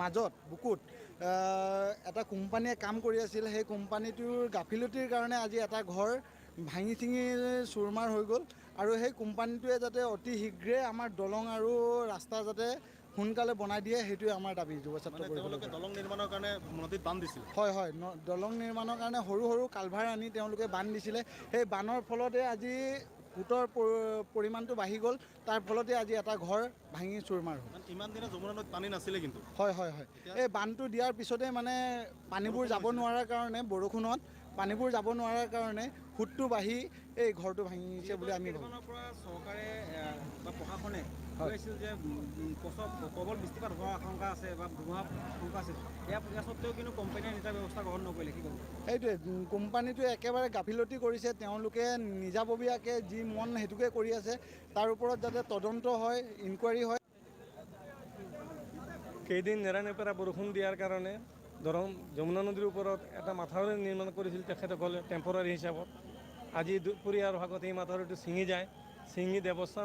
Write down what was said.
মাজত বুকুত এটা কোম্পানীয়ে কাম কৰি আছিল। সেই কোম্পানীটোৰ গাফিলতিৰ কাৰণে আজি এটা ঘৰ ভাঙি চিঙি চুৰমাৰ হৈ গ'ল। আৰু সেই কোম্পানীটোৱে যাতে অতি শীঘ্ৰে আমাৰ দলং আৰু ৰাস্তা যাতে সোনকালে বনাই দিয়ে, সেইটোৱে আমাৰ দাবী যুৱ ছাত্ৰ পৰিষদে। দলং নিৰ্মাণৰ কাৰণে নদীত বান্ধ দিছিল। হয় হয়, দলং নিৰ্মাণৰ কাৰণে সৰু সৰু কালভাৰ আনি তেওঁলোকে বান্ধ দিছিলে। সেই বান্ধৰ ফলতে আজি সোঁতৰ পৰিমাণটো বাঢ়ি গ'ল। তাৰ ফলতে আজি এটা ঘৰ ভাঙি চুৰমাৰ হ'ল। ইমান দিনে যমুনা নদীত পানী নাছিলে কিন্তু। হয় হয় হয়, এই বান্ধটো দিয়াৰ পিছতে মানে পানীবোৰ যাব নোৱাৰাৰ কাৰণে, বৰষুণত পানীবোৰ যাব নোৱাৰাৰ কাৰণে সোঁতটো বাঢ়ি এই ঘৰটো ভাঙিছে বুলি আমি ভাবোঁ। পৰা চৰকাৰে বা প্ৰশাসনে কৈছিল যে প্ৰবল বৃষ্টিপাত হোৱাৰ আশংকা আছে বা ধুমুহা আশংকা আছে। ইয়াৰ সত্ত্বেও কিন্তু কোম্পানীয়ে নিজা ব্যৱস্থা গ্ৰহণ নকৰিলে, কি ক'ব? সেইটোৱে, কোম্পানীটোৱে একেবাৰে গাফিলতি কৰিছে। তেওঁলোকে নিজাববীয়াকৈ যি মন সেইটোকে কৰি আছে। তাৰ ওপৰত যাতে তদন্ত হয়, ইনকুৱাৰী হয়। কেইদিন নেৰানেপেৰা বৰষুণ দিয়াৰ কাৰণে যমুনা নদীৰ ওপৰত এটা মাথাউৰি নিৰ্মাণ কৰিছিল তেখেতসকলে টেম্পৰাৰী হিচাপত। আজি দুপৰীয়াৰ ভাগত এই মাথাউৰিটো ছিঙি যায়। ছিঙি দেৱস্থান